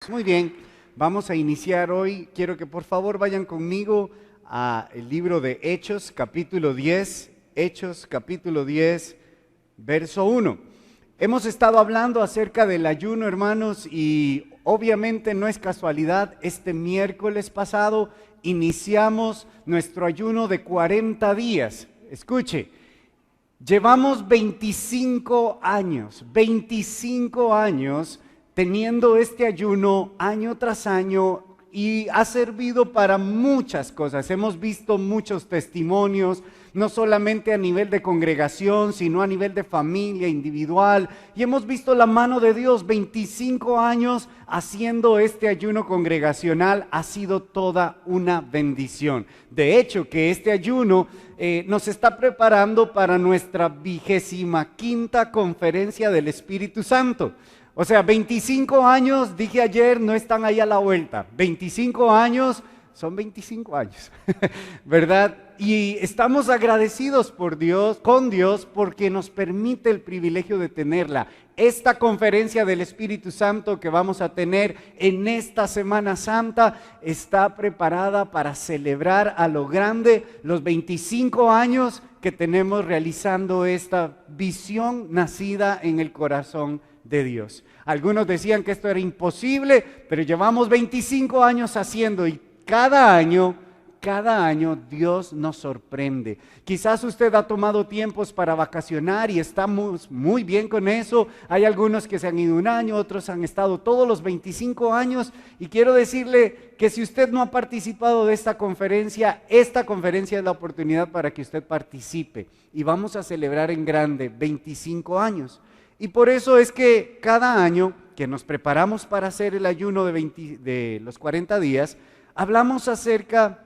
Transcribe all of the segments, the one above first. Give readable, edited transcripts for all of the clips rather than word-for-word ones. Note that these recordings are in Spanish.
Muy bien, vamos a iniciar hoy. Quiero que por favor vayan conmigo al libro de Hechos, capítulo 10, Hechos, capítulo 10, verso 1. Hemos estado hablando acerca del ayuno, hermanos, y obviamente no es casualidad, este miércoles pasado iniciamos nuestro ayuno de 40 días. Escuche, llevamos 25 años teniendo este ayuno año tras año y ha servido para muchas cosas. Hemos visto muchos testimonios, no solamente a nivel de congregación, sino a nivel de familia, individual. Y hemos visto la mano de Dios, 25 años haciendo este ayuno congregacional, ha sido toda una bendición. De hecho, que este ayuno nos está preparando para nuestra 25ª conferencia del Espíritu Santo. O sea, 25 años, dije ayer, no están ahí a la vuelta. 25 años, son 25 años, ¿verdad? Y estamos agradecidos con Dios, porque nos permite el privilegio de tenerla. Esta conferencia del Espíritu Santo que vamos a tener en esta Semana Santa está preparada para celebrar a lo grande los 25 años que tenemos realizando esta visión nacida en el corazón de Dios. Algunos decían que esto era imposible, pero llevamos 25 años haciendo y cada año Dios nos sorprende. Quizás usted ha tomado tiempos para vacacionar y estamos muy bien con eso. Hay algunos que se han ido un año, otros han estado todos los 25 años. Y quiero decirle que si usted no ha participado de esta conferencia es la oportunidad para que usted participe. Y vamos a celebrar en grande 25 años. Y por eso es que cada año que nos preparamos para hacer el ayuno de los 40 días, hablamos acerca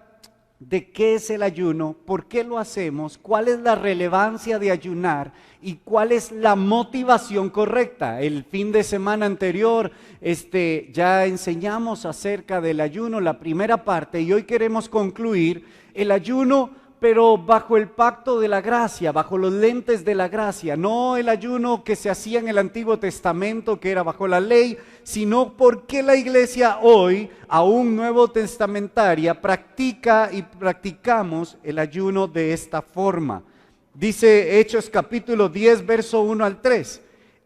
de qué es el ayuno, por qué lo hacemos, cuál es la relevancia de ayunar y cuál es la motivación correcta. El fin de semana anterior ya enseñamos acerca del ayuno, la primera parte, y hoy queremos concluir el ayuno, pero bajo el pacto de la gracia, bajo los lentes de la gracia, no el ayuno que se hacía en el Antiguo Testamento, que era bajo la ley, sino porque la iglesia hoy, aún nuevo testamentaria, practicamos el ayuno de esta forma. Dice Hechos capítulo 10, verso 1 al 3.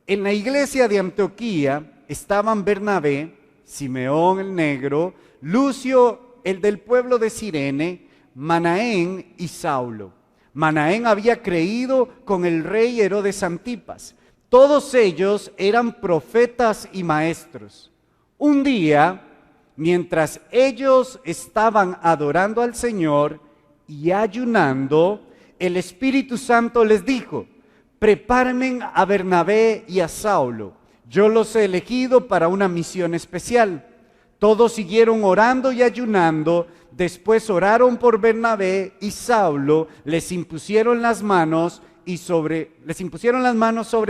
En la iglesia de Antioquía estaban Bernabé, Simeón el negro, Lucio el del pueblo de Cirene, Manaén y Saulo. Manaén había creído con el rey Herodes Antipas. Todos ellos eran profetas y maestros. Un día, mientras ellos estaban adorando al Señor y ayunando, el Espíritu Santo les dijo: preparen a Bernabé y a Saulo. Yo los he elegido para una misión especial. Todos siguieron orando y ayunando. Después oraron por Bernabé y Saulo, les impusieron las manos sobre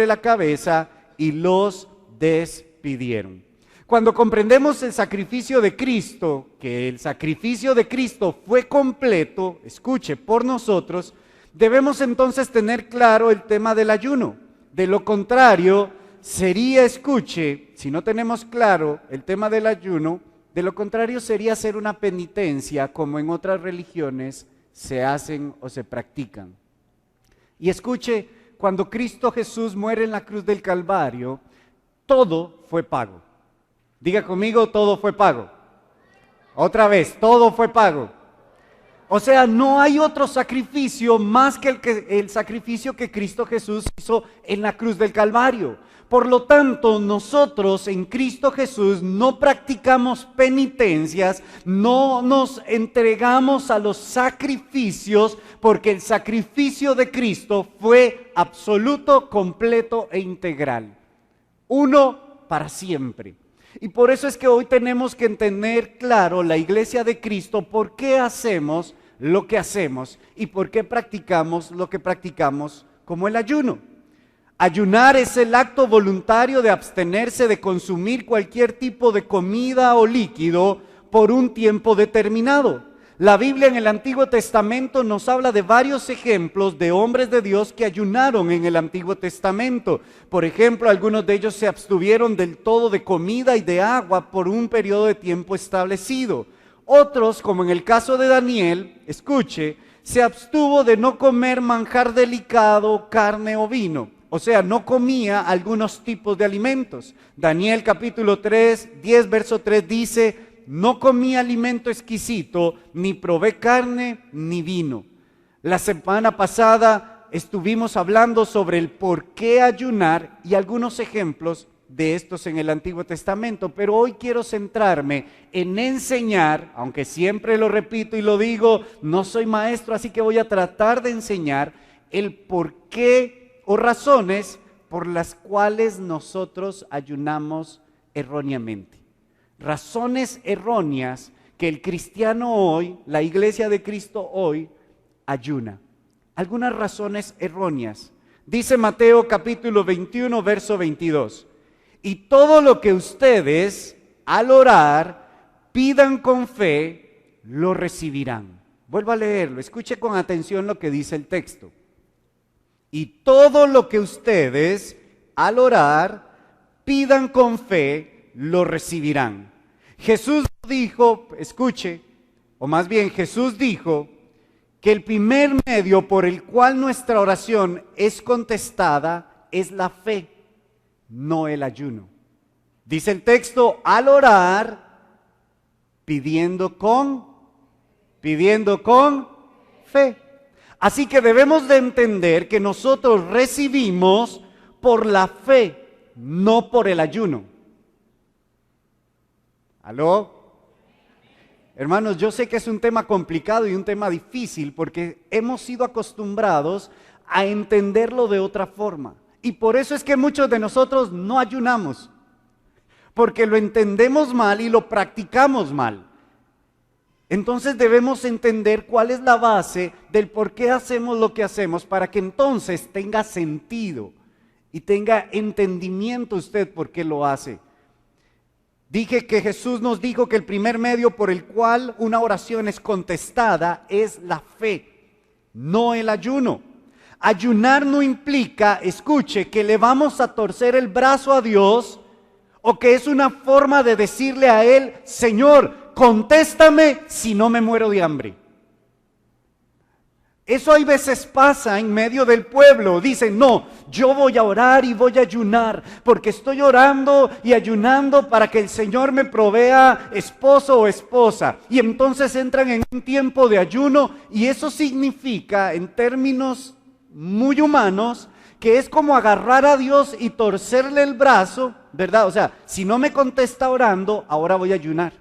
la cabeza y los despidieron. Cuando comprendemos el sacrificio de Cristo, que el sacrificio de Cristo fue completo, escuche, por nosotros, debemos entonces tener claro el tema del ayuno. De lo contrario, escuche, si no tenemos claro el tema del ayuno, de lo contrario sería hacer una penitencia como en otras religiones se hacen o se practican. Y escuche, cuando Cristo Jesús muere en la cruz del Calvario, todo fue pago. Diga conmigo, todo fue pago. Otra vez, todo fue pago. O sea, no hay otro sacrificio más que el sacrificio que Cristo Jesús hizo en la cruz del Calvario. Por lo tanto, nosotros en Cristo Jesús no practicamos penitencias, no nos entregamos a los sacrificios, porque el sacrificio de Cristo fue absoluto, completo e integral. Uno para siempre. Y por eso es que hoy tenemos que entender claro, la iglesia de Cristo, por qué hacemos lo que hacemos y por qué practicamos lo que practicamos, como el ayuno. Ayunar es el acto voluntario de abstenerse de consumir cualquier tipo de comida o líquido por un tiempo determinado. La Biblia en el Antiguo Testamento nos habla de varios ejemplos de hombres de Dios que ayunaron en el Antiguo Testamento. Por ejemplo, algunos de ellos se abstuvieron del todo de comida y de agua por un periodo de tiempo establecido. Otros, como en el caso de Daniel, escuche, se abstuvo de no comer manjar delicado, carne o vino. O sea, no comía algunos tipos de alimentos. Daniel capítulo 3, 10, verso 3 dice: no comí alimento exquisito, ni probé carne, ni vino. La semana pasada estuvimos hablando sobre el por qué ayunar y algunos ejemplos de estos en el Antiguo Testamento, pero hoy quiero centrarme en enseñar, aunque siempre lo repito y lo digo, no soy maestro, así que voy a tratar de enseñar el por qué o razones por las cuales nosotros ayunamos erróneamente. Razones erróneas que el cristiano hoy, la iglesia de Cristo hoy, ayuna. Algunas razones erróneas. Dice Mateo capítulo 21, verso 22. Y todo lo que ustedes al orar pidan con fe, lo recibirán. Vuelvo a leerlo, escuche con atención lo que dice el texto. Y todo lo que ustedes al orar pidan con fe, lo recibirán. Jesús dijo, escuche, o más bien Jesús dijo que el primer medio por el cual nuestra oración es contestada es la fe, no el ayuno. Dice el texto, al orar, pidiendo con fe. Así que debemos de entender que nosotros recibimos por la fe, no por el ayuno. ¿Aló? Hermanos, yo sé que es un tema complicado y un tema difícil porque hemos sido acostumbrados a entenderlo de otra forma. Y por eso es que muchos de nosotros no ayunamos, porque lo entendemos mal y lo practicamos mal. Entonces debemos entender cuál es la base del por qué hacemos lo que hacemos para que entonces tenga sentido y tenga entendimiento usted por qué lo hace. Dije que Jesús nos dijo que el primer medio por el cual una oración es contestada es la fe, no el ayuno. Ayunar no implica, escuche, que le vamos a torcer el brazo a Dios o que es una forma de decirle a Él: Señor, contéstame si no me muero de hambre. Eso hay veces pasa en medio del pueblo. Dicen, no, yo voy a orar y voy a ayunar porque estoy orando y ayunando para que el Señor me provea esposo o esposa. Y entonces entran en un tiempo de ayuno y eso significa, en términos muy humanos, que es como agarrar a Dios y torcerle el brazo, ¿verdad? O sea, si no me contesta orando, ahora voy a ayunar.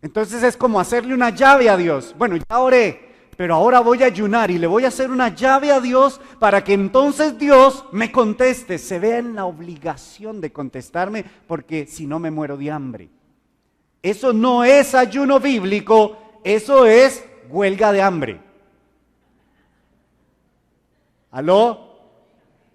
Entonces es como hacerle una llave a Dios. Bueno, ya oré, pero ahora voy a ayunar y le voy a hacer una llave a Dios para que entonces Dios me conteste. Se vea en la obligación de contestarme porque si no me muero de hambre. Eso no es ayuno bíblico, eso es huelga de hambre. ¿Aló?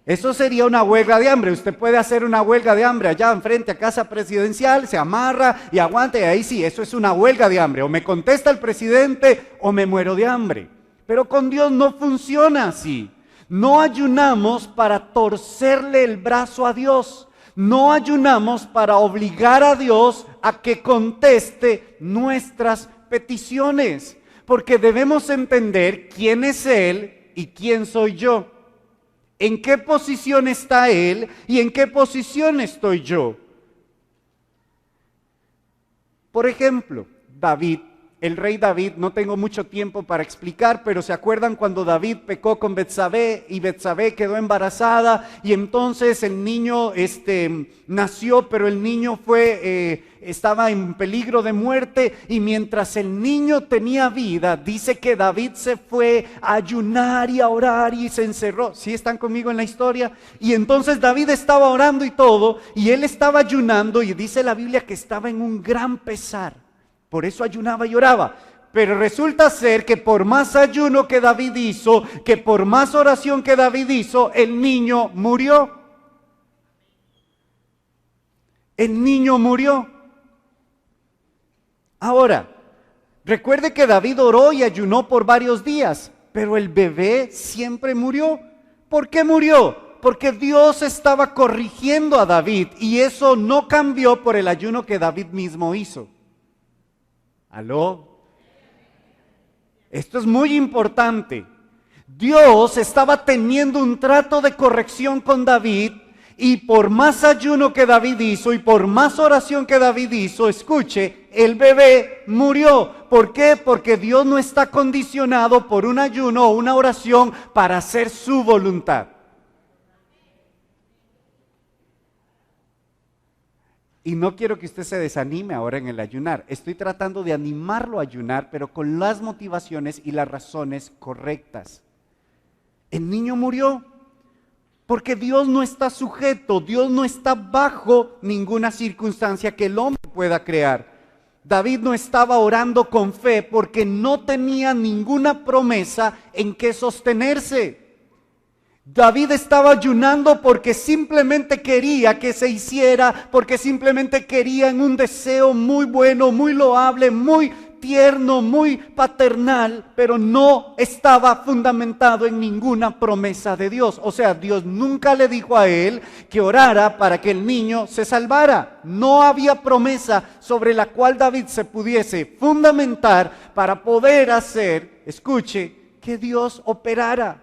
Eso sería una huelga de hambre. Usted puede hacer una huelga de hambre allá enfrente a Casa Presidencial, se amarra y aguanta y ahí sí, eso es una huelga de hambre. O me contesta el presidente o me muero de hambre. Pero con Dios no funciona así. No ayunamos para torcerle el brazo a Dios. No ayunamos para obligar a Dios a que conteste nuestras peticiones. Porque debemos entender quién es Él y quién soy yo. ¿En qué posición está Él y en qué posición estoy yo? Por ejemplo, David, el rey David, no tengo mucho tiempo para explicar, pero ¿se acuerdan cuando David pecó con Betsabé y Betsabé quedó embarazada y entonces el niño nació, pero el niño estaba en peligro de muerte y mientras el niño tenía vida, dice que David se fue a ayunar y a orar y se encerró? ¿Sí están conmigo en la historia? Y entonces David estaba orando y todo y él estaba ayunando y dice la Biblia que estaba en un gran pesar. Por eso ayunaba y oraba. Pero resulta ser que por más ayuno que David hizo, que por más oración que David hizo, el niño murió. El niño murió. Ahora, Recuerde que David oró y ayunó por varios días, pero el bebé siempre murió. ¿Por qué murió? Porque Dios estaba corrigiendo a David y eso no cambió por el ayuno que David mismo hizo. ¿Aló? Esto es muy importante. Dios estaba teniendo un trato de corrección con David y por más ayuno que David hizo y por más oración que David hizo, escuche, el bebé murió. ¿Por qué? Porque Dios no está condicionado por un ayuno o una oración para hacer su voluntad. Y no quiero que usted se desanime ahora en el ayunar. Estoy tratando de animarlo a ayunar, pero con las motivaciones y las razones correctas. El niño murió porque Dios no está sujeto, Dios no está bajo ninguna circunstancia que el hombre pueda crear. David no estaba orando con fe porque no tenía ninguna promesa en que sostenerse. David estaba ayunando porque simplemente quería que se hiciera, porque simplemente quería en un deseo muy bueno, muy loable, muy tierno, muy paternal, pero no estaba fundamentado en ninguna promesa de Dios. O sea, Dios nunca le dijo a él que orara para que el niño se salvara. No había promesa sobre la cual David se pudiese fundamentar para poder hacer, escuche, que Dios operara.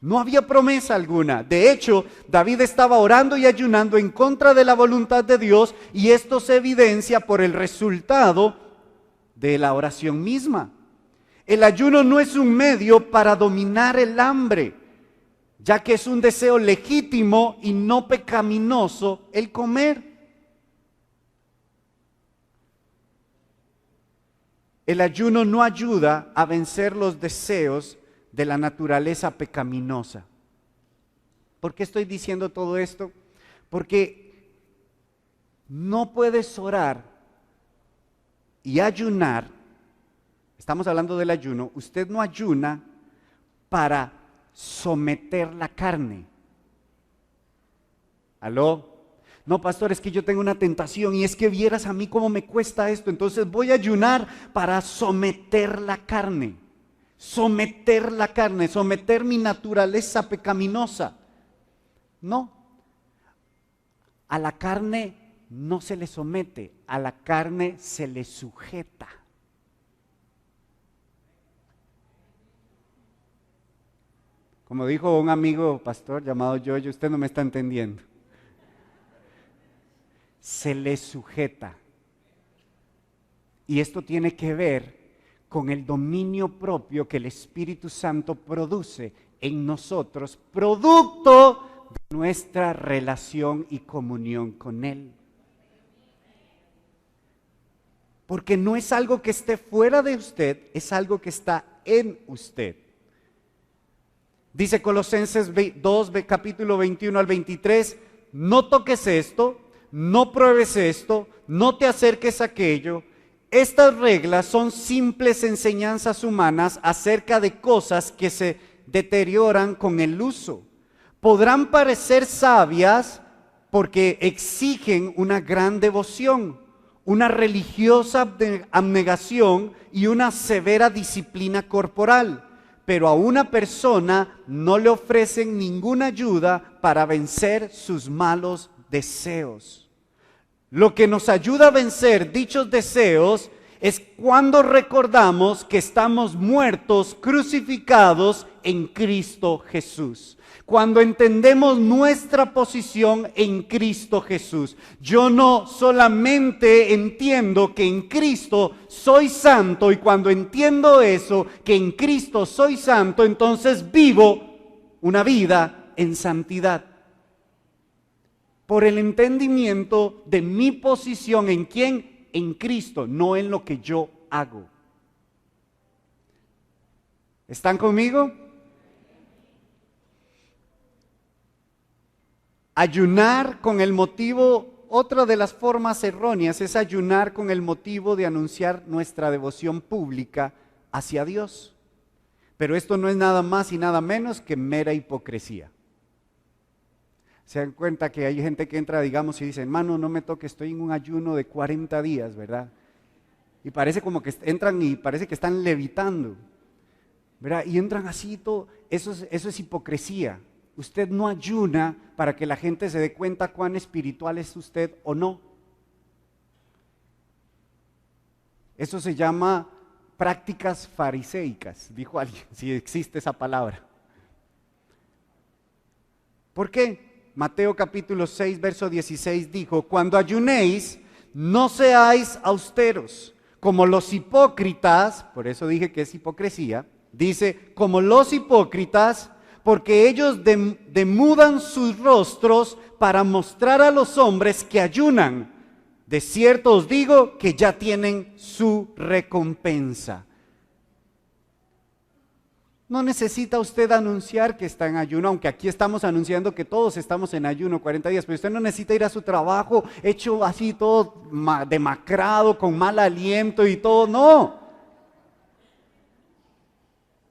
No había promesa alguna. De hecho, David estaba orando y ayunando en contra de la voluntad de Dios y esto se evidencia por el resultado de la oración misma. El ayuno no es un medio para dominar el hambre, ya que es un deseo legítimo y no pecaminoso el comer. El ayuno no ayuda a vencer los deseos de la naturaleza pecaminosa. ¿Por qué estoy diciendo todo esto? Porque no puedes orar y ayunar, estamos hablando del ayuno, usted no ayuna para someter la carne. ¿Aló? No, pastor, es que yo tengo una tentación y es que vieras a mí cómo me cuesta esto, entonces voy a ayunar para someter la carne. Someter la carne, someter mi naturaleza pecaminosa. No, a la carne no se le somete, a la carne se le sujeta. Como dijo un amigo pastor llamado Yoyo, usted no me está entendiendo. Se le sujeta. Y esto tiene que ver con el dominio propio que el Espíritu Santo produce en nosotros, producto de nuestra relación y comunión con Él. Porque no es algo que esté fuera de usted, es algo que está en usted. Dice Colosenses 2, capítulo 21 al 23, no toques esto, no pruebes esto, no te acerques a aquello. Estas reglas son simples enseñanzas humanas acerca de cosas que se deterioran con el uso. Podrán parecer sabias porque exigen una gran devoción, una religiosa abnegación y una severa disciplina corporal, pero a una persona no le ofrecen ninguna ayuda para vencer sus malos deseos. Lo que nos ayuda a vencer dichos deseos es cuando recordamos que estamos muertos, crucificados en Cristo Jesús. Cuando entendemos nuestra posición en Cristo Jesús. Yo no solamente entiendo que en Cristo soy santo y cuando entiendo eso, que en Cristo soy santo, entonces vivo una vida en santidad. Por el entendimiento de mi posición en quién, en Cristo, no en lo que yo hago. ¿Están conmigo? Ayunar con el motivo, otra de las formas erróneas es ayunar con el motivo de anunciar nuestra devoción pública hacia Dios. Pero esto no es nada más y nada menos que mera hipocresía. Se dan cuenta que hay gente que entra, digamos, y dice, hermano, no me toque, estoy en un ayuno de 40 días, ¿verdad? Y parece como que entran y parece que están levitando, ¿verdad? Y entran así todo. Eso es hipocresía. Usted no ayuna para que la gente se dé cuenta cuán espiritual es usted o no. Eso se llama prácticas fariseicas, dijo alguien, si existe esa palabra. ¿Por qué? Mateo capítulo 6, verso 16 dijo: cuando ayunéis, no seáis austeros, como los hipócritas, por eso dije que es hipocresía, dice, como los hipócritas, porque ellos demudan sus rostros para mostrar a los hombres que ayunan. De cierto os digo que ya tienen su recompensa. No necesita usted anunciar que está en ayuno, aunque aquí estamos anunciando que todos estamos en ayuno 40 días, pero usted no necesita ir a su trabajo hecho así todo demacrado, con mal aliento y todo, no.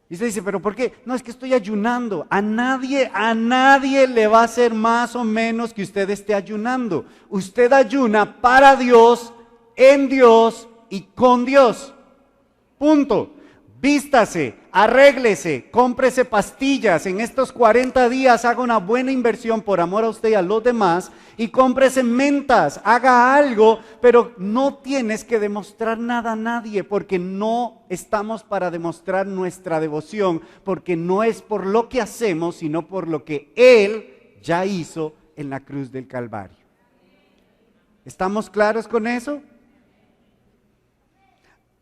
Y usted dice, ¿pero por qué? No, es que estoy ayunando. A nadie le va a hacer más o menos que usted esté ayunando. Usted ayuna para Dios, en Dios y con Dios. Punto. Vístase, arréglese, cómprese pastillas. En estos 40 días haga una buena inversión por amor a usted y a los demás y cómprese mentas, haga algo, pero no tienes que demostrar nada a nadie porque no estamos para demostrar nuestra devoción, porque no es por lo que hacemos, sino por lo que Él ya hizo en la cruz del Calvario. ¿Estamos claros con eso?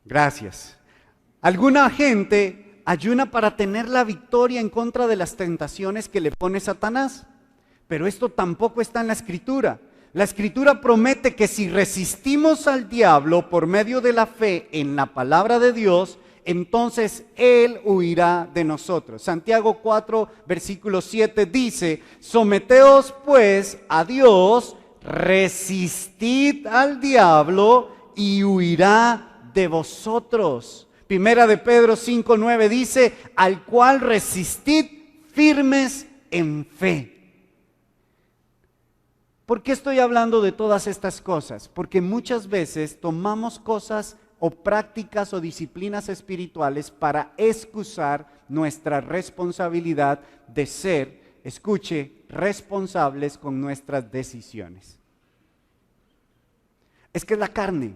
Gracias. Alguna gente ayuna para tener la victoria en contra de las tentaciones que le pone Satanás, pero esto tampoco está en la Escritura. La Escritura promete que si resistimos al diablo por medio de la fe en la palabra de Dios, entonces Él huirá de nosotros. Santiago 4, versículo 7 dice, someteos pues a Dios, resistid al diablo y huirá de vosotros. Primera de Pedro 5:9 dice, al cual resistid firmes en fe. ¿Por qué estoy hablando de todas estas cosas? Porque muchas veces tomamos cosas o prácticas o disciplinas espirituales para excusar nuestra responsabilidad de ser, escuche, responsables con nuestras decisiones. Es que es la carne,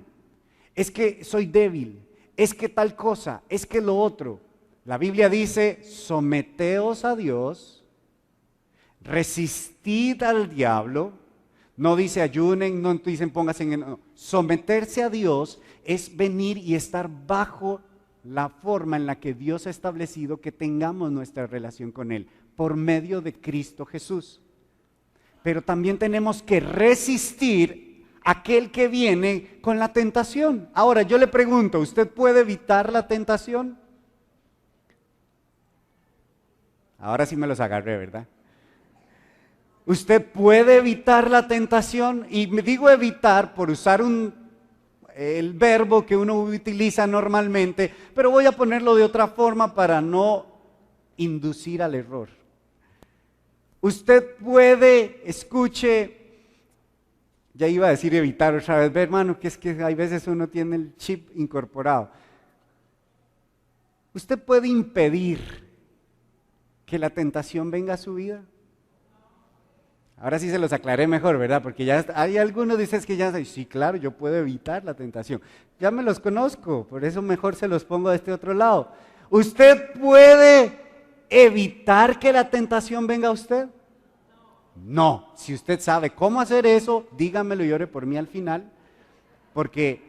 es que soy débil. Es que tal cosa, es que lo otro. La Biblia dice, someteos a Dios, resistid al diablo. No dice ayunen, no dicen pónganse en... No. Someterse a Dios es venir y estar bajo la forma en la que Dios ha establecido que tengamos nuestra relación con Él, por medio de Cristo Jesús. Pero también tenemos que resistir aquel que viene con la tentación. Ahora yo le pregunto, ¿usted puede evitar la tentación? Ahora sí me los agarré, ¿verdad? ¿Usted puede evitar la tentación? Y me digo evitar por usar el verbo que uno utiliza normalmente, pero voy a ponerlo de otra forma para no inducir al error. Usted puede, escuche, ya iba a decir evitar otra vez, ve hermano, que es que hay veces uno tiene el chip incorporado. ¿Usted puede impedir que la tentación venga a su vida? Ahora sí se los aclaré mejor, ¿verdad? Porque ya hay algunos dicen que ya, sí, claro, yo puedo evitar la tentación. Ya me los conozco, por eso mejor se los pongo de este otro lado. ¿Usted puede evitar que la tentación venga a usted? No, si usted sabe cómo hacer eso, dígamelo y ore por mí al final, porque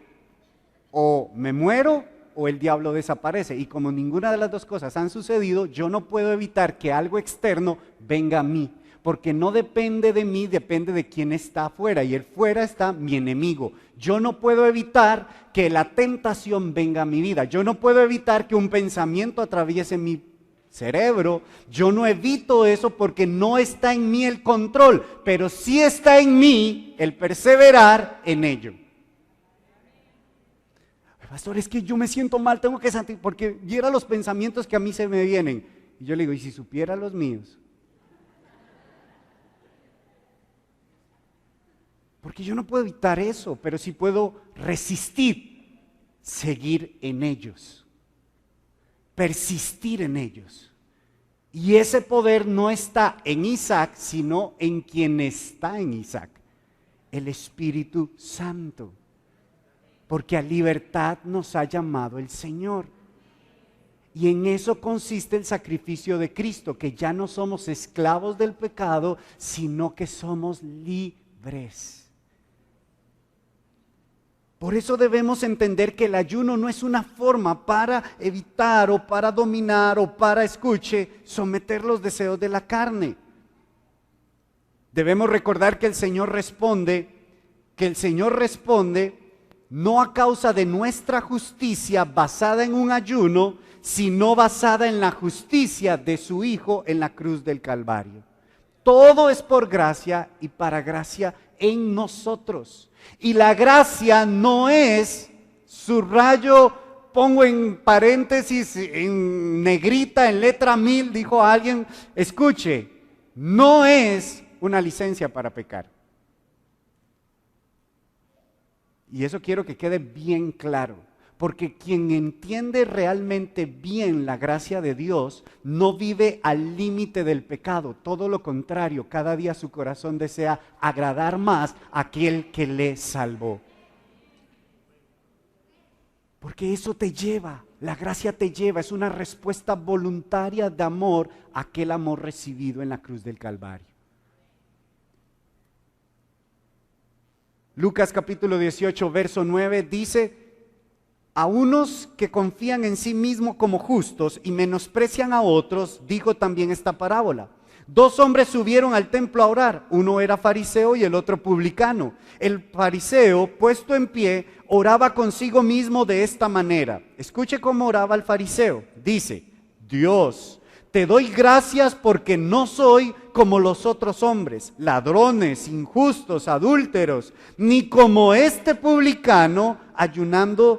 o me muero o el diablo desaparece, y como ninguna de las dos cosas han sucedido, yo no puedo evitar que algo externo venga a mí, porque no depende de mí, depende de quién está afuera, y el fuera está mi enemigo. Yo no puedo evitar que la tentación venga a mi vida, yo no puedo evitar que un pensamiento atraviese mi cerebro, yo no evito eso porque no está en mí el control, pero sí está en mí el perseverar en ello. Pastor, es que yo me siento mal, tengo que sentir, porque viera los pensamientos que a mí se me vienen. Y yo le digo, ¿y si supiera los míos? Porque yo no puedo evitar eso, pero sí puedo resistir. seguir en ellos, persistir en ellos. Y ese poder no está en Isaac, sino en quien está en Isaac, el Espíritu Santo. Porque a libertad nos ha llamado el Señor. Y en eso consiste el sacrificio de Cristo, que ya no somos esclavos del pecado, sino que somos libres. Por eso debemos entender que el ayuno no es una forma para evitar o para dominar o para, escuche, someter los deseos de la carne. Debemos recordar que el Señor responde no a causa de nuestra justicia basada en un ayuno, sino basada en la justicia de su Hijo en la cruz del Calvario. Todo es por gracia y para gracia en nosotros. Y la gracia no es, subrayo, pongo en paréntesis, en negrita, en letra 1000, dijo alguien, escuche, no es una licencia para pecar. Y eso quiero que quede bien claro, porque quien entiende realmente bien la gracia de Dios no vive al límite del pecado, todo lo contrario, cada día su corazón desea agradar más a aquel que le salvó. Porque eso te lleva, la gracia te lleva, es una respuesta voluntaria de amor a aquel amor recibido en la cruz del Calvario. Lucas capítulo 18, verso 9 dice: a unos que confían en sí mismos como justos y menosprecian a otros, dijo también esta parábola. 2 hombres subieron al templo a orar, uno era fariseo y el otro publicano. El fariseo, puesto en pie, oraba consigo mismo de esta manera. Escuche cómo oraba el fariseo. Dice: Dios, te doy gracias porque no soy como los otros hombres, ladrones, injustos, adúlteros, ni como este publicano, ayuno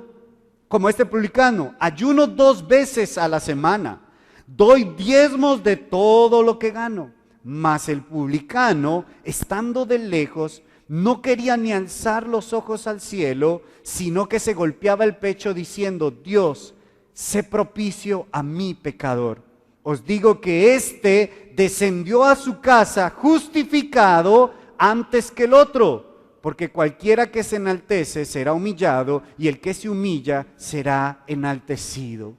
2 veces a la semana, doy diezmos de todo lo que gano. Mas el publicano, estando de lejos, no quería ni alzar los ojos al cielo, sino que se golpeaba el pecho diciendo: Dios, sé propicio a mi pecador. Os digo que éste descendió a su casa justificado antes que el otro, porque cualquiera que se enaltece será humillado, y el que se humilla será enaltecido.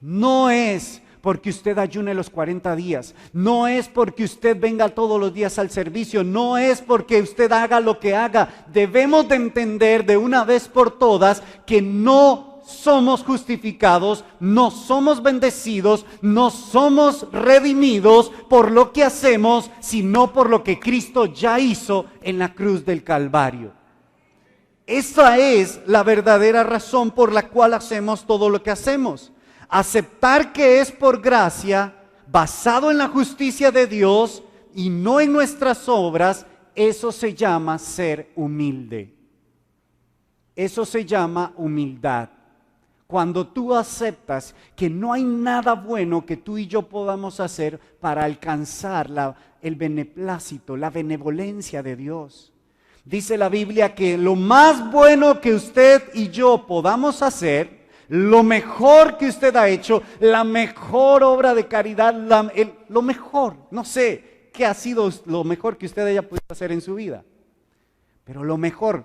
No es porque usted ayune los 40 días, no es porque usted venga todos los días al servicio, no es porque usted haga lo que haga. Debemos de entender de una vez por todas que no somos justificados, no somos bendecidos, no somos redimidos por lo que hacemos, sino por lo que Cristo ya hizo en la cruz del Calvario. Esa es la verdadera razón por la cual hacemos todo lo que hacemos. Aceptar que es por gracia, basado en la justicia de Dios y no en nuestras obras, eso se llama ser humilde. Eso se llama humildad. Cuando tú aceptas que no hay nada bueno que tú y yo podamos hacer para alcanzar el beneplácito, la benevolencia de Dios. Dice la Biblia que lo más bueno que usted y yo podamos hacer, lo mejor que usted ha hecho, la mejor obra de caridad, lo mejor, no sé qué ha sido lo mejor que usted haya podido hacer en su vida, pero lo mejor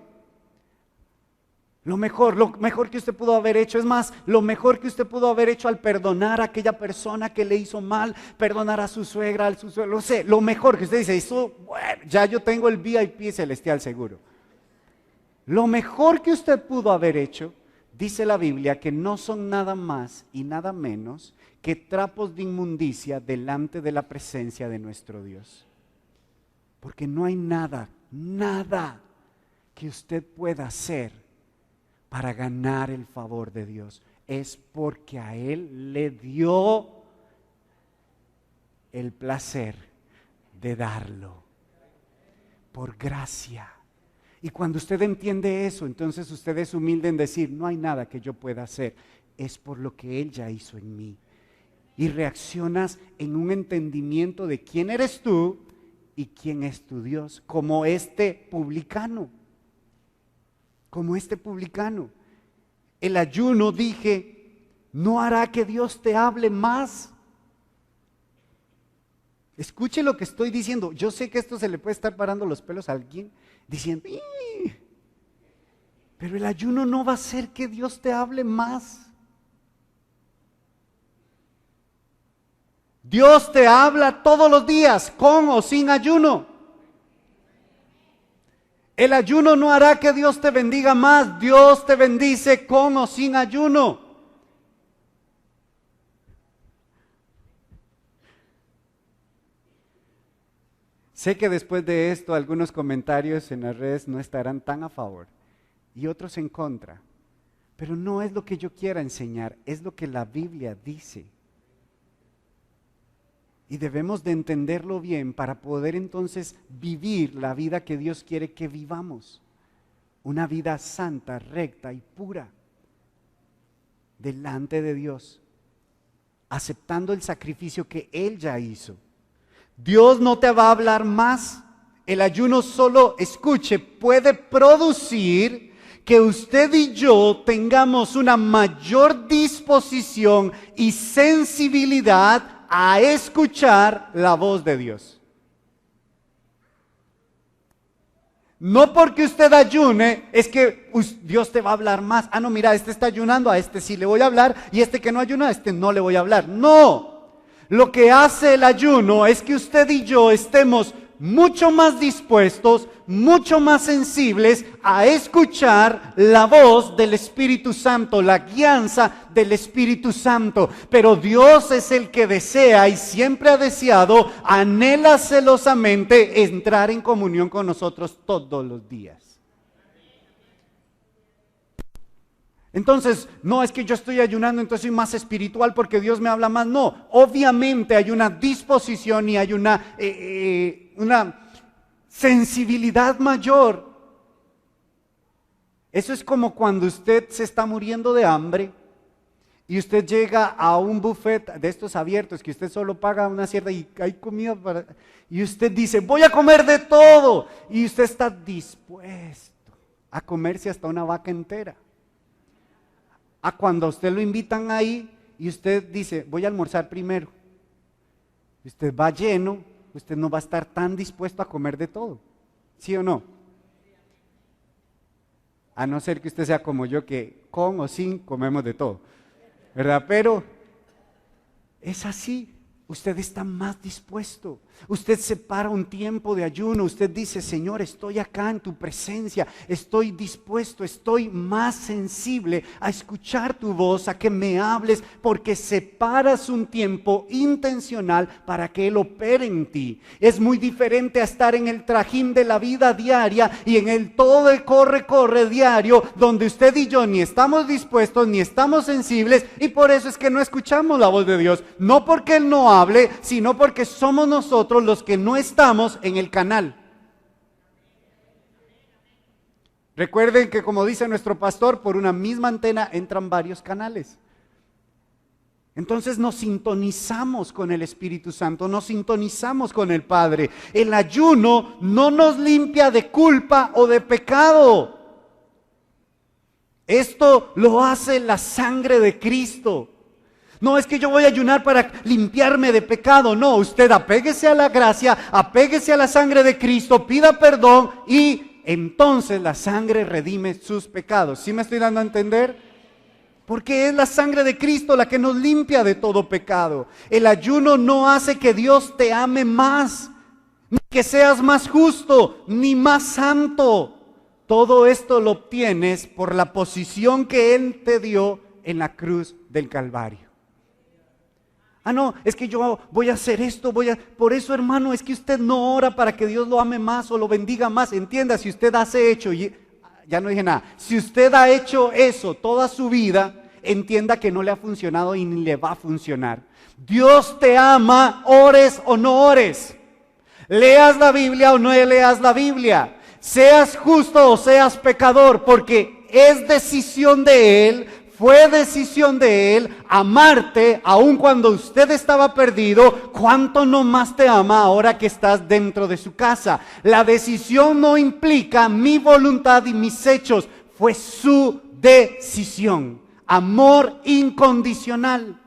que usted pudo haber hecho, es más, lo mejor que usted pudo haber hecho al perdonar a aquella persona que le hizo mal, perdonar a su suegra, a su suegro, lo mejor que usted dice, eso, bueno, ya yo tengo el VIP celestial seguro. Lo mejor que usted pudo haber hecho, dice la Biblia, que no son nada más y nada menos que trapos de inmundicia delante de la presencia de nuestro Dios. Porque no hay nada que usted pueda hacer para ganar el favor de Dios. Es porque a Él le dio el placer de darlo. Por gracia. Y cuando usted entiende eso, entonces usted es humilde en decir: no hay nada que yo pueda hacer. Es por lo que Él ya hizo en mí. Y reaccionas en un entendimiento de quién eres tú y quién es tu Dios. Como este publicano. El ayuno, dije, no hará que Dios te hable más. Escuche lo que estoy diciendo. Yo sé que esto se le puede estar parando los pelos a alguien diciendo, ¡ih! Pero el ayuno no va a hacer que Dios te hable más. Dios te habla todos los días, con o sin ayuno. El ayuno no hará que Dios te bendiga más. Dios te bendice con o sin ayuno. Sé que después de esto algunos comentarios en las redes no estarán tan a favor y otros en contra. Pero no es lo que yo quiera enseñar, es lo que la Biblia dice. Y debemos de entenderlo bien para poder entonces vivir la vida que Dios quiere que vivamos. Una vida santa, recta y pura delante de Dios, aceptando el sacrificio que Él ya hizo. Dios no te va a hablar más. El ayuno solo, escuche, puede producir que usted y yo tengamos una mayor disposición y sensibilidad a escuchar la voz de Dios. No porque usted ayune, es que Dios te va a hablar más. Ah, no, mira, este está ayunando, a este sí le voy a hablar, y este que no ayuna, a este no le voy a hablar. No, lo que hace el ayuno es que usted y yo estemos mucho más dispuestos, mucho más sensibles a escuchar la voz del Espíritu Santo, la guianza del Espíritu Santo. Pero Dios es el que desea y siempre ha deseado, anhela celosamente entrar en comunión con nosotros todos los días. Entonces, no es que yo estoy ayunando, entonces soy más espiritual porque Dios me habla más. No, obviamente hay una disposición y hay una sensibilidad mayor. Eso es como cuando usted se está muriendo de hambre y usted llega a un buffet de estos abiertos que usted solo paga una cierta y hay comida para, y usted dice, voy a comer de todo, y usted está dispuesto a comerse hasta una vaca entera. A cuando a usted lo invitan ahí y usted dice, voy a almorzar primero. Usted va lleno, usted no va a estar tan dispuesto a comer de todo, ¿sí o no? A no ser que usted sea como yo, que con o sin comemos de todo, ¿verdad? Pero es así. Usted está más dispuesto, usted separa un tiempo de ayuno, usted dice, Señor, estoy acá en tu presencia, estoy dispuesto, estoy más sensible a escuchar tu voz, a que me hables, porque separas un tiempo intencional para que Él opere en ti. Es muy diferente a estar en el trajín de la vida diaria y en el todo el corre diario, donde usted y yo ni estamos dispuestos, ni estamos sensibles, y por eso es que no escuchamos la voz de Dios, no porque Él no hable, sino porque somos nosotros los que no estamos en el canal. Recuerden que, como dice nuestro pastor, por una misma antena entran varios canales. Entonces nos sintonizamos con el Espíritu Santo, nos sintonizamos con el Padre. El ayuno no nos limpia de culpa o de pecado. Esto lo hace la sangre de Cristo. No es que yo voy a ayunar para limpiarme de pecado. No, usted apéguese a la gracia, apéguese a la sangre de Cristo, pida perdón y entonces la sangre redime sus pecados. ¿Sí me estoy dando a entender? Porque es la sangre de Cristo la que nos limpia de todo pecado. El ayuno no hace que Dios te ame más, ni que seas más justo, ni más santo. Todo esto lo obtienes por la posición que Él te dio en la cruz del Calvario. Ah, no, es que yo voy a hacer esto, por eso, hermano, es que usted no ora para que Dios lo ame más o lo bendiga más. Entienda, si usted hace hecho, ya no dije nada, si usted ha hecho eso toda su vida, entienda que no le ha funcionado y ni le va a funcionar. Dios te ama, ores o no ores, leas la Biblia o no leas la Biblia, seas justo o seas pecador, porque es decisión de Él. Fue decisión de Él amarte aun cuando usted estaba perdido. ¿Cuánto no más te ama ahora que estás dentro de su casa? La decisión no implica mi voluntad y mis hechos. fue su decisión. Amor incondicional.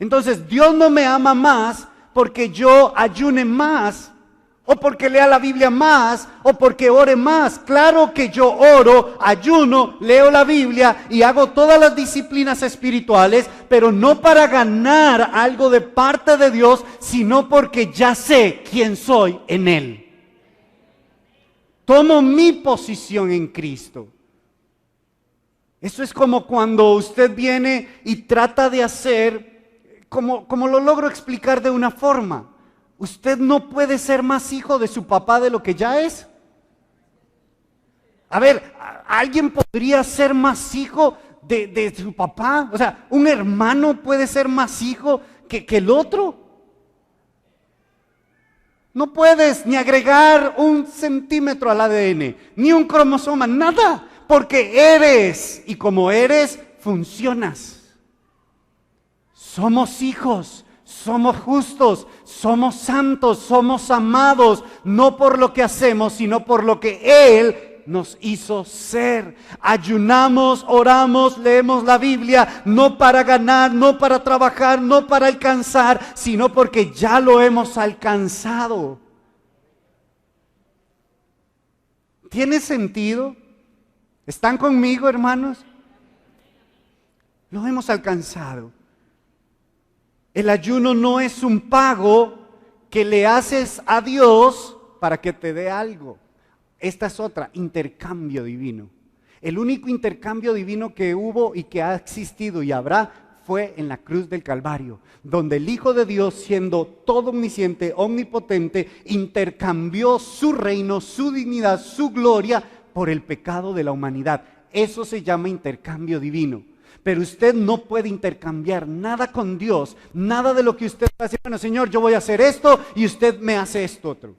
Entonces, Dios no me ama más porque yo ayune más, o porque lea la Biblia más, o porque ore más. Claro que yo oro, ayuno, leo la Biblia y hago todas las disciplinas espirituales, pero no para ganar algo de parte de Dios, sino porque ya sé quién soy en Él. Tomo mi posición en Cristo. Eso es como cuando usted viene y trata de hacer, como lo logro explicar de una forma. Usted no puede ser más hijo de su papá de lo que ya es. A ver, ¿alguien podría ser más hijo de su papá? O sea, ¿un hermano puede ser más hijo que el otro? No puedes ni agregar 1 centímetro al ADN, ni un cromosoma, nada, porque eres, y como eres, funcionas. Somos hijos. Somos justos, somos santos, somos amados, no por lo que hacemos, sino por lo que Él nos hizo ser. Ayunamos, oramos, leemos la Biblia, no para ganar, no para trabajar, no para alcanzar, sino porque ya lo hemos alcanzado. ¿Tiene sentido? ¿Están conmigo, hermanos? Lo hemos alcanzado. El ayuno no es un pago que le haces a Dios para que te dé algo. Esta es otra, intercambio divino. El único intercambio divino que hubo y que ha existido y habrá fue en la cruz del Calvario, donde el Hijo de Dios, siendo todo omnisciente, omnipotente, intercambió su reino, su dignidad, su gloria por el pecado de la humanidad. Eso se llama intercambio divino. Pero usted no puede intercambiar nada con Dios, nada de lo que usted va a decir, bueno, Señor, yo voy a hacer esto y usted me hace esto otro.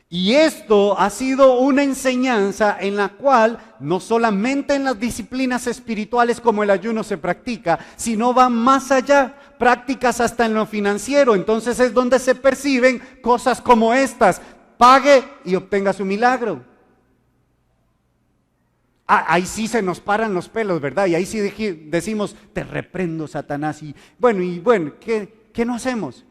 Y esto ha sido una enseñanza en la cual no solamente en las disciplinas espirituales como el ayuno se practica, sino va más allá, prácticas hasta en lo financiero. Entonces es donde se perciben cosas como estas: pague y obtenga su milagro. Ahí sí se nos paran los pelos, ¿verdad? Y ahí sí decimos, te reprendo, Satanás. Y bueno, ¿qué no hacemos?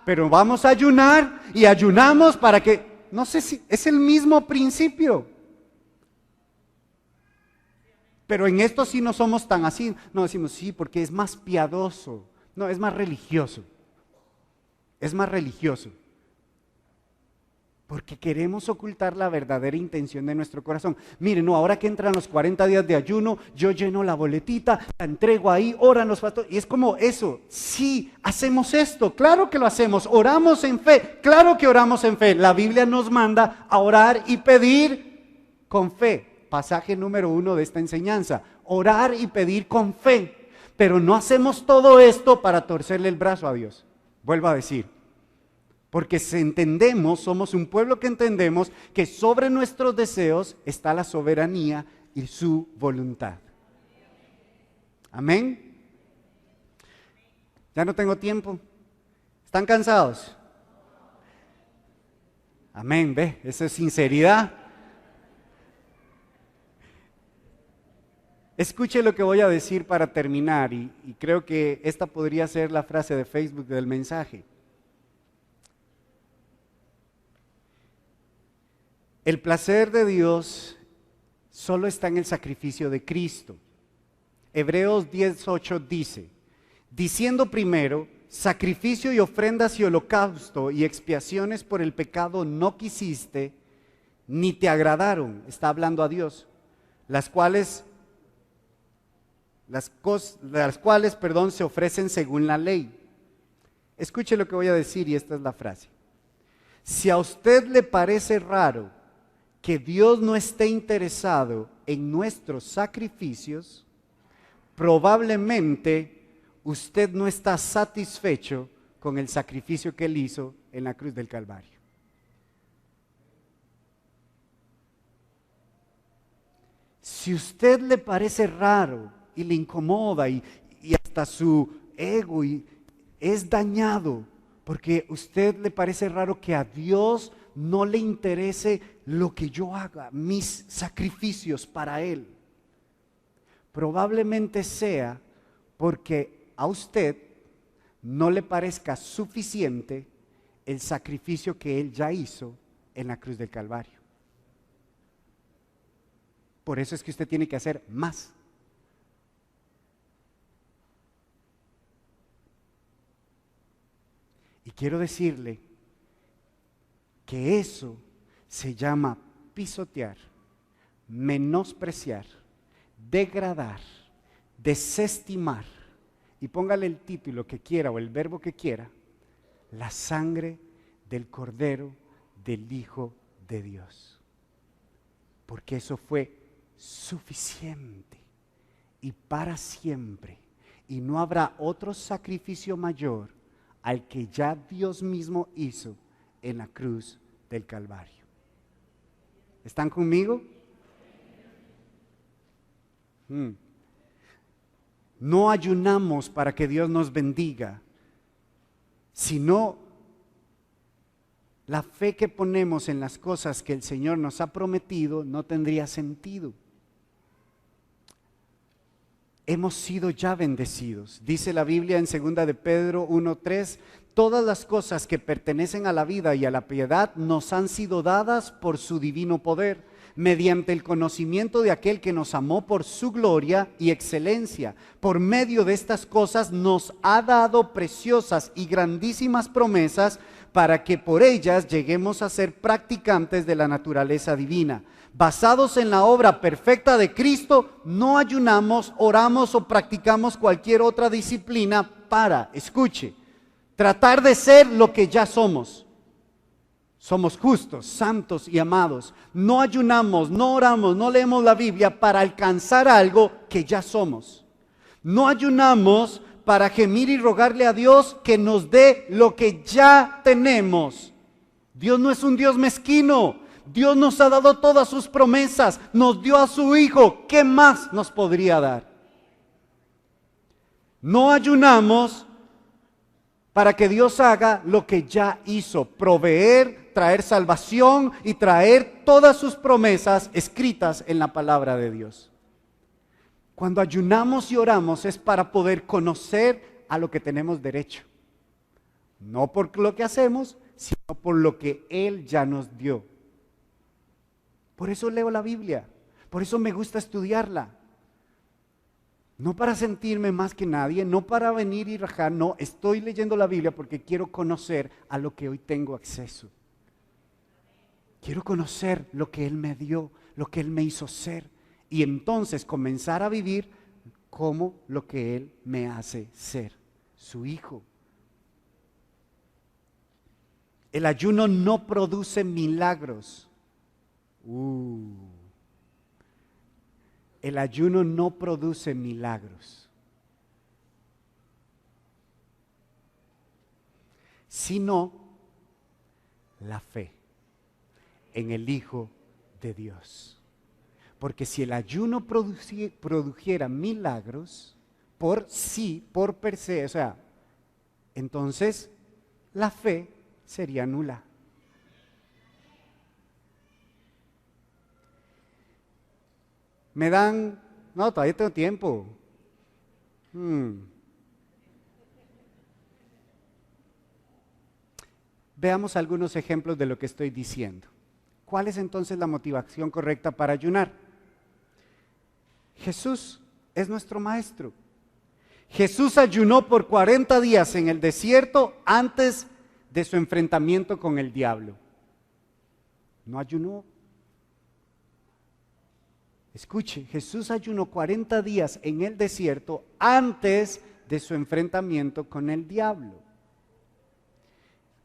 Pero vamos a ayunar y ayunamos para que, no sé si es el mismo principio. Pero en esto sí no somos tan así. No decimos, sí, porque es más piadoso. No, es más religioso. Es más religioso. Porque queremos ocultar la verdadera intención de nuestro corazón. Miren, no, ahora que entran los 40 días de ayuno, yo lleno la boletita, la entrego ahí, oran los pastores. Y es como eso, sí, hacemos esto, claro que lo hacemos, oramos en fe, claro que oramos en fe. La Biblia nos manda a orar y pedir con fe. Pasaje número 1 de esta enseñanza, orar y pedir con fe. Pero no hacemos todo esto para torcerle el brazo a Dios. Vuelvo a decir. Porque somos un pueblo que entendemos que sobre nuestros deseos está la soberanía y su voluntad. Amén. Ya no tengo tiempo. ¿Están cansados? Amén, ve, eso es sinceridad. Escuche lo que voy a decir para terminar y creo que esta podría ser la frase de Facebook del mensaje. El placer de Dios solo está en el sacrificio de Cristo. Hebreos 10:8 dice, diciendo primero, sacrificio y ofrendas y holocausto y expiaciones por el pecado no quisiste, ni te agradaron, está hablando a Dios, las cuales se ofrecen según la ley. Escuche lo que voy a decir y esta es la frase. Si a usted le parece raro que Dios no esté interesado en nuestros sacrificios, probablemente usted no está satisfecho con el sacrificio que Él hizo en la cruz del Calvario. Si usted le parece raro y le incomoda y hasta su ego es dañado, porque a usted le parece raro que a Dios no le interese lo que yo haga, mis sacrificios para Él. Probablemente sea porque a usted no le parezca suficiente el sacrificio que Él ya hizo en la cruz del Calvario. Por eso es que usted tiene que hacer más. Y quiero decirle que eso se llama pisotear, menospreciar, degradar, desestimar, y póngale el título que quiera o el verbo que quiera, la sangre del Cordero del Hijo de Dios. Porque eso fue suficiente y para siempre, y no habrá otro sacrificio mayor al que ya Dios mismo hizo en la cruz del Calvario. ¿Están conmigo? No ayunamos para que Dios nos bendiga, sino la fe que ponemos en las cosas que el Señor nos ha prometido no tendría sentido. Hemos sido ya bendecidos. Dice la Biblia en 2 de Pedro 1:3, todas las cosas que pertenecen a la vida y a la piedad nos han sido dadas por su divino poder, mediante el conocimiento de aquel que nos amó por su gloria y excelencia. Por medio de estas cosas nos ha dado preciosas y grandísimas promesas para que por ellas lleguemos a ser practicantes de la naturaleza divina. Basados en la obra perfecta de Cristo, no ayunamos, oramos o practicamos cualquier otra disciplina para, escuche, tratar de ser lo que ya somos. Somos justos, santos y amados. No ayunamos, no oramos, no leemos la Biblia para alcanzar algo que ya somos. No ayunamos para gemir y rogarle a Dios que nos dé lo que ya tenemos. Dios no es un Dios mezquino. Dios nos ha dado todas sus promesas, nos dio a su Hijo. ¿Qué más nos podría dar? No ayunamos para que Dios haga lo que ya hizo, proveer, traer salvación y traer todas sus promesas escritas en la palabra de Dios. Cuando ayunamos y oramos es para poder conocer a lo que tenemos derecho. No por lo que hacemos, sino por lo que Él ya nos dio. Por eso leo la Biblia, por eso me gusta estudiarla. No para sentirme más que nadie, no para venir y rajar, no, estoy leyendo la Biblia porque quiero conocer a lo que hoy tengo acceso. Quiero conocer lo que Él me dio, lo que Él me hizo ser, y entonces comenzar a vivir como lo que Él me hace ser, su Hijo. El ayuno no produce milagros. El ayuno no produce milagros, sino la fe en el Hijo de Dios. Porque si el ayuno produjera milagros por sí, por per se, o sea, entonces la fe sería nula. Me dan, no, todavía tengo tiempo. Veamos algunos ejemplos de lo que estoy diciendo. ¿Cuál es entonces la motivación correcta para ayunar? Jesús es nuestro maestro. Jesús ayunó por 40 días en el desierto antes de su enfrentamiento con el diablo. No ayunó. Escuche, Jesús ayunó 40 días en el desierto antes de su enfrentamiento con el diablo.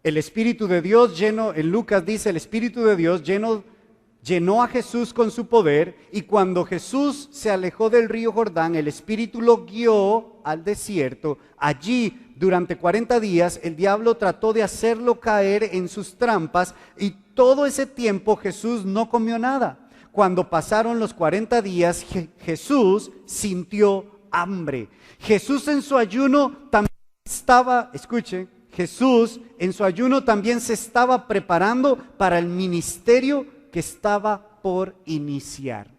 El Espíritu de Dios en Lucas dice, el Espíritu de Dios llenó a Jesús con su poder, y cuando Jesús se alejó del río Jordán, el Espíritu lo guió al desierto. Allí, durante 40 días, el diablo trató de hacerlo caer en sus trampas, y todo ese tiempo Jesús no comió nada. Cuando pasaron los 40 días, Jesús sintió hambre. Jesús en su ayuno también estaba, escuche, Jesús en su ayuno también se estaba preparando para el ministerio que estaba por iniciar.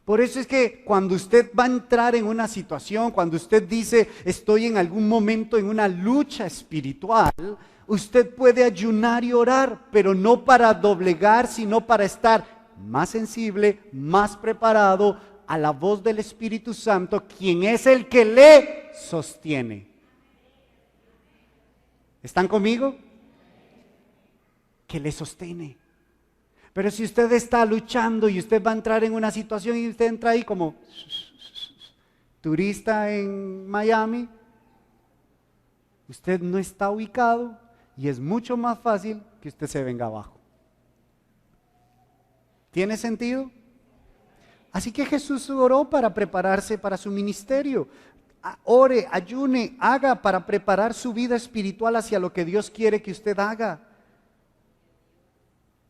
Por eso es que cuando usted va a entrar en una situación, cuando usted dice estoy en algún momento en una lucha espiritual, usted puede ayunar y orar, pero no para doblegar, sino para estar más sensible, más preparado a la voz del Espíritu Santo, quien es el que le sostiene. ¿Están conmigo? Que le sostiene. Pero si usted está luchando y usted va a entrar en una situación y usted entra ahí como turista en Miami, usted no está ubicado y es mucho más fácil que usted se venga abajo. ¿Tiene sentido? Así que Jesús oró para prepararse para su ministerio. Ore, ayune, haga para preparar su vida espiritual hacia lo que Dios quiere que usted haga,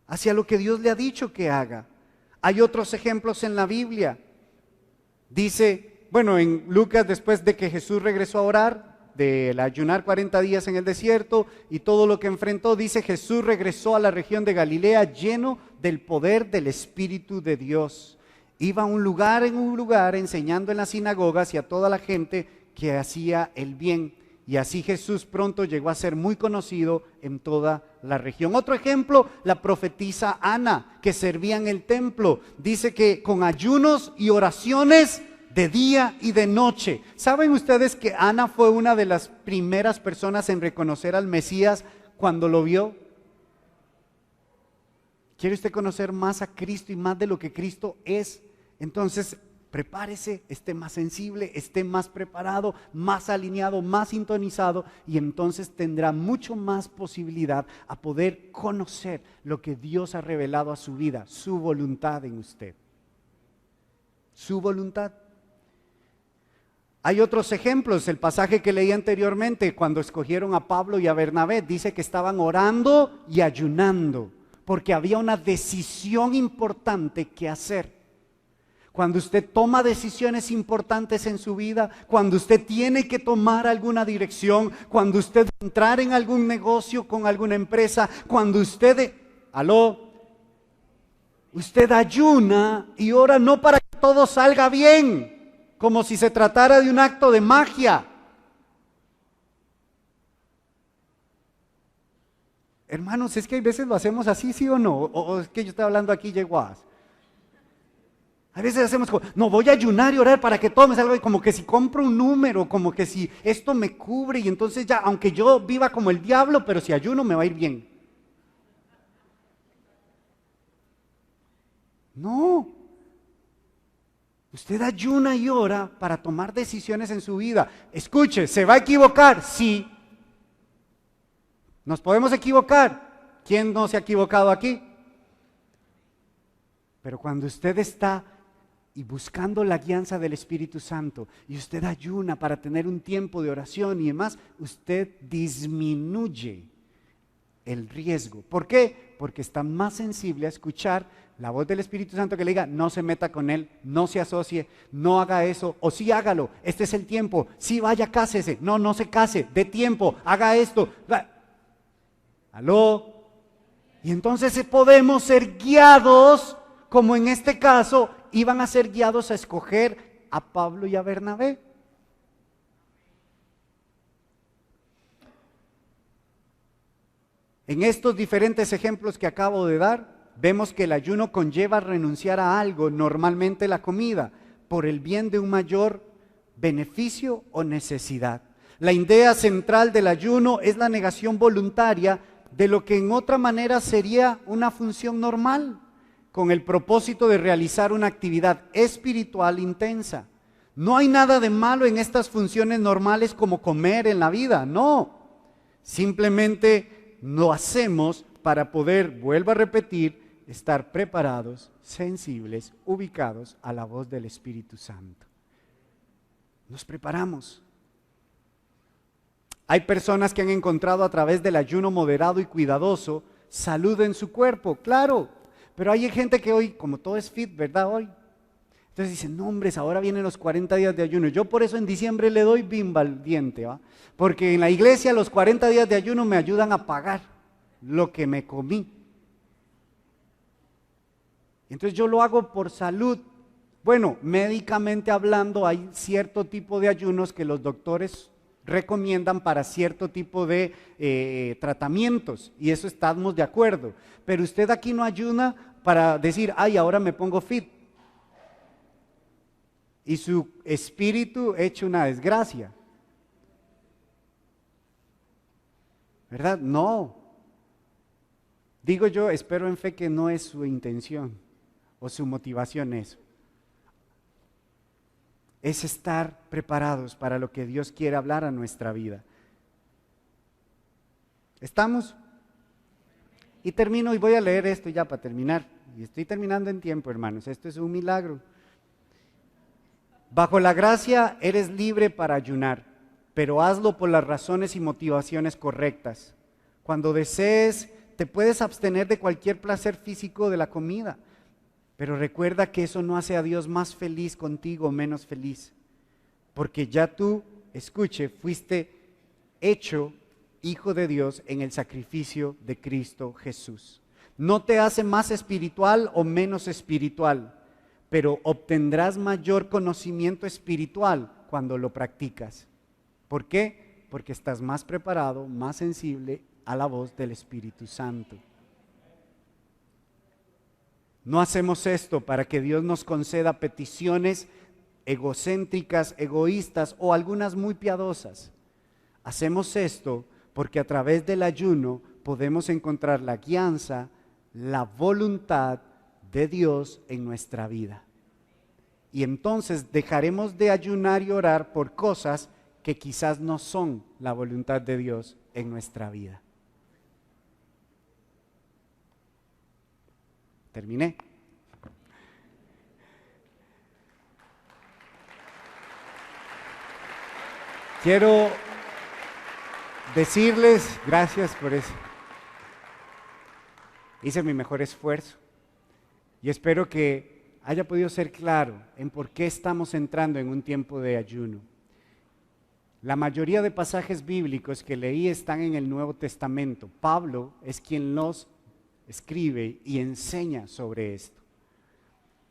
hacia lo que Dios le ha dicho que haga. Hay otros ejemplos en la Biblia. Dice, bueno, en Lucas, después de que Jesús regresó a orar, del ayunar 40 días en el desierto y todo lo que enfrentó, dice, Jesús regresó a la región de Galilea lleno del poder del Espíritu de Dios. Iba a un lugar en un lugar enseñando en las sinagogas y a toda la gente que hacía el bien. Y así Jesús pronto llegó a ser muy conocido en toda la región. Otro ejemplo, la profetisa Ana, que servía en el templo. Dice que con ayunos y oraciones de día y de noche. ¿Saben ustedes que Ana fue una de las primeras personas en reconocer al Mesías cuando lo vio? ¿Quiere usted conocer más a Cristo y más de lo que Cristo es? Entonces, prepárese, esté más sensible, esté más preparado, más alineado, más sintonizado, y entonces tendrá mucho más posibilidad a poder conocer lo que Dios ha revelado a su vida, su voluntad en usted. Su voluntad. Hay otros ejemplos, el pasaje que leí anteriormente, cuando escogieron a Pablo y a Bernabé, dice que estaban orando y ayunando, porque había una decisión importante que hacer. Cuando usted toma decisiones importantes en su vida, cuando usted tiene que tomar alguna dirección, cuando usted va a entrar en algún negocio con alguna empresa, cuando usted ayuna y ora no para que todo salga bien, como si se tratara de un acto de magia. Hermanos, es que hay veces lo hacemos así, ¿sí o no? O es que yo estoy hablando aquí yeguas. A veces hacemos como, no, voy a ayunar y orar para que todo me salga bien, como que si compro un número, como que si esto me cubre y entonces ya, aunque yo viva como el diablo, pero si ayuno me va a ir bien. No. Usted ayuna y ora para tomar decisiones en su vida. Escuche, ¿se va a equivocar? Sí. ¿Nos podemos equivocar? ¿Quién no se ha equivocado aquí? Pero cuando usted está y buscando la guianza del Espíritu Santo y usted ayuna para tener un tiempo de oración y demás, usted disminuye el riesgo. ¿Por qué? Porque está más sensible a escuchar la voz del Espíritu Santo que le diga, no se meta con él, no se asocie, no haga eso, o sí hágalo, este es el tiempo, sí vaya, cásese, no se case, dé tiempo, haga esto. ¿Aló? Y entonces podemos ser guiados, como en este caso, iban a ser guiados a escoger a Pablo y a Bernabé. En estos diferentes ejemplos que acabo de dar, vemos que el ayuno conlleva renunciar a algo, normalmente la comida, por el bien de un mayor beneficio o necesidad. La idea central del ayuno es la negación voluntaria de lo que en otra manera sería una función normal, con el propósito de realizar una actividad espiritual intensa. No hay nada de malo en estas funciones normales como comer en la vida, no. Simplemente lo hacemos para poder, vuelvo a repetir, estar preparados, sensibles, ubicados a la voz del Espíritu Santo. Nos preparamos. Hay personas que han encontrado a través del ayuno moderado y cuidadoso salud en su cuerpo, claro. Pero hay gente que hoy, como todo es fit, ¿verdad? Hoy Entonces dicen, no hombres, ahora vienen los 40 días de ayuno. Yo por eso en diciembre le doy bimba al diente, ¿va? Porque en la iglesia los 40 días de ayuno me ayudan a pagar lo que me comí. Entonces yo lo hago por salud. Bueno, médicamente hablando, hay cierto tipo de ayunos que los doctores recomiendan para cierto tipo de tratamientos, y eso estamos de acuerdo. Pero usted aquí no ayuna para decir, ay, ahora me pongo fit, y su espíritu hecho una desgracia, ¿verdad? No. Digo yo, espero en fe que no es su intención o su motivación eso. Es estar preparados para lo que Dios quiere hablar a nuestra vida. ¿Estamos? Y termino y voy a leer esto ya para terminar. Y estoy terminando en tiempo, hermanos. Esto es un milagro. Bajo la gracia eres libre para ayunar, pero hazlo por las razones y motivaciones correctas. Cuando desees, te puedes abstener de cualquier placer físico de la comida, pero recuerda que eso no hace a Dios más feliz contigo o menos feliz, porque ya tú, escuche, fuiste hecho hijo de Dios en el sacrificio de Cristo Jesús. No te hace más espiritual o menos espiritual, pero obtendrás mayor conocimiento espiritual cuando lo practicas. ¿Por qué? Porque estás más preparado, más sensible a la voz del Espíritu Santo. No hacemos esto para que Dios nos conceda peticiones egocéntricas, egoístas o algunas muy piadosas. Hacemos esto porque a través del ayuno podemos encontrar la guianza, la voluntad de Dios en nuestra vida. Y entonces dejaremos de ayunar y orar por cosas que quizás no son la voluntad de Dios en nuestra vida. Terminé. Quiero decirles, gracias por eso. Hice mi mejor esfuerzo y espero que haya podido ser claro en por qué estamos entrando en un tiempo de ayuno. La mayoría de pasajes bíblicos que leí están en el Nuevo Testamento. Pablo es quien los escribe y enseña sobre esto.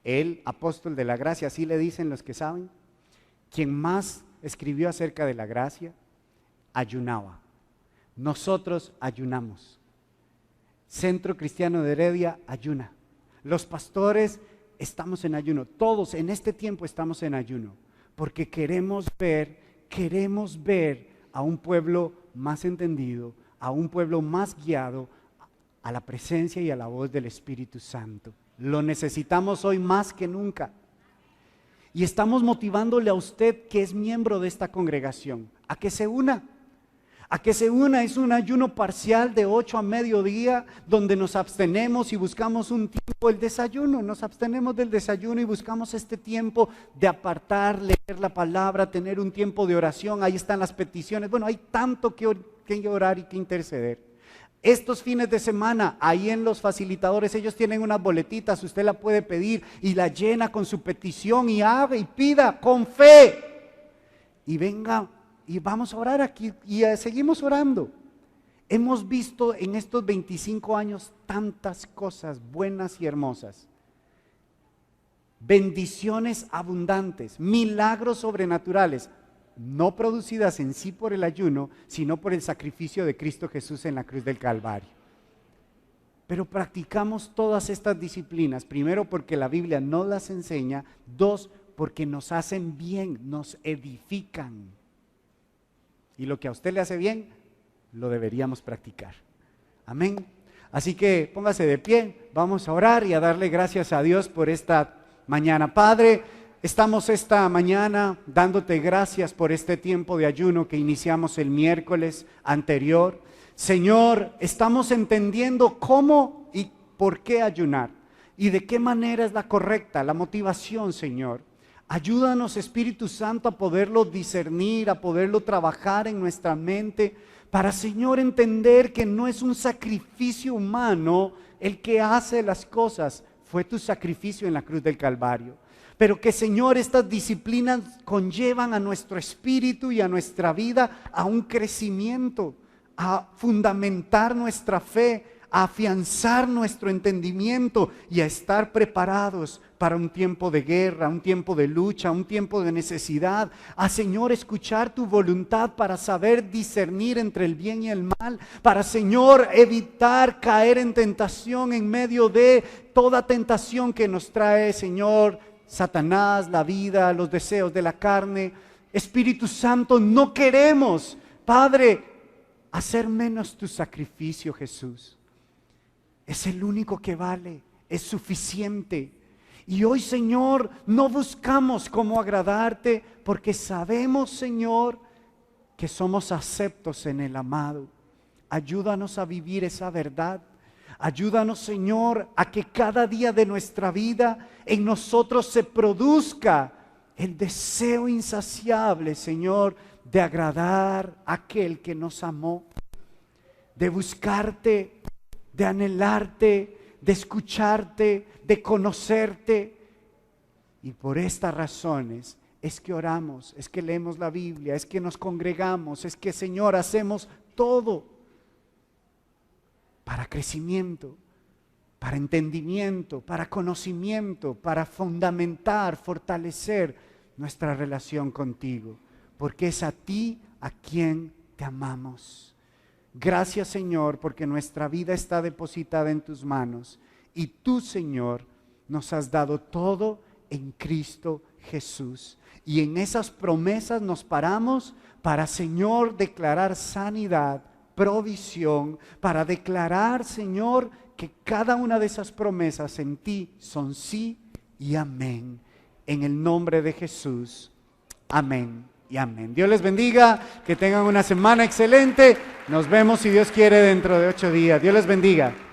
El apóstol de la gracia, así le dicen los que saben, quien más escribió acerca de la gracia, ayunaba. Nosotros ayunamos. Centro Cristiano de Heredia ayuna. Los pastores estamos en ayuno. Todos en este tiempo estamos en ayuno porque queremos ver a un pueblo más entendido, a un pueblo más guiado a la presencia y a la voz del Espíritu Santo. Lo necesitamos hoy más que nunca. Y estamos motivándole a usted que es miembro de esta congregación a que se una. A que se una. Es un ayuno parcial de 8 a mediodía donde nos abstenemos y buscamos un tiempo, el desayuno. Nos abstenemos del desayuno y buscamos este tiempo de apartar, leer la palabra, tener un tiempo de oración. Ahí están las peticiones. Bueno, hay tanto que orar y que interceder. Estos fines de semana, ahí en los facilitadores, ellos tienen unas boletitas, usted la puede pedir y la llena con su petición y haga y pida con fe. Y venga y vamos a orar aquí y seguimos orando. Hemos visto en estos 25 años tantas cosas buenas y hermosas. Bendiciones abundantes, milagros sobrenaturales. No producidas en sí por el ayuno, sino por el sacrificio de Cristo Jesús en la cruz del Calvario. Pero practicamos todas estas disciplinas, primero porque la Biblia nos las enseña, 2 porque nos hacen bien, nos edifican. Y lo que a usted le hace bien, lo deberíamos practicar. Amén. Así que póngase de pie, vamos a orar y a darle gracias a Dios por esta mañana. Padre, estamos esta mañana dándote gracias por este tiempo de ayuno que iniciamos el miércoles anterior. Señor, estamos entendiendo cómo y por qué ayunar y de qué manera es la correcta, la motivación, Señor. Ayúdanos, Espíritu Santo, a poderlo discernir, a poderlo trabajar en nuestra mente, para, Señor, entender que no es un sacrificio humano el que hace las cosas fue tu sacrificio en la cruz del Calvario. Pero que, Señor, estas disciplinas conllevan a nuestro espíritu y a nuestra vida a un crecimiento, a fundamentar nuestra fe, a afianzar nuestro entendimiento y a estar preparados para un tiempo de guerra, un tiempo de lucha, un tiempo de necesidad. A, Señor, escuchar tu voluntad para saber discernir entre el bien y el mal, para, Señor, evitar caer en tentación en medio de toda tentación que nos trae, Señor, Satanás, la vida, los deseos de la carne. Espíritu Santo, no queremos, Padre, hacer menos tu sacrificio, Jesús. Es el único que vale, es suficiente. Y hoy, Señor, no buscamos cómo agradarte, porque sabemos, Señor, que somos aceptos en el amado. Ayúdanos a vivir esa verdad. Ayúdanos, Señor, a que cada día de nuestra vida en nosotros se produzca el deseo insaciable, Señor, de agradar a aquel que nos amó, de buscarte, de anhelarte, de escucharte, de conocerte. Y por estas razones es que oramos, es que leemos la Biblia, es que nos congregamos, es que, Señor, hacemos todo para crecimiento, para entendimiento, para conocimiento, para fundamentar, fortalecer nuestra relación contigo, porque es a ti a quien te amamos. Gracias, Señor, porque nuestra vida está depositada en tus manos y tú, Señor, nos has dado todo en Cristo Jesús. Y en esas promesas nos paramos para, Señor, declarar sanidad, provisión, para declarar, Señor, que cada una de esas promesas en ti son sí y amén. En el nombre de Jesús, amén y amén. Dios les bendiga, que tengan una semana excelente. Nos vemos, si Dios quiere, dentro de 8 días. Dios les bendiga.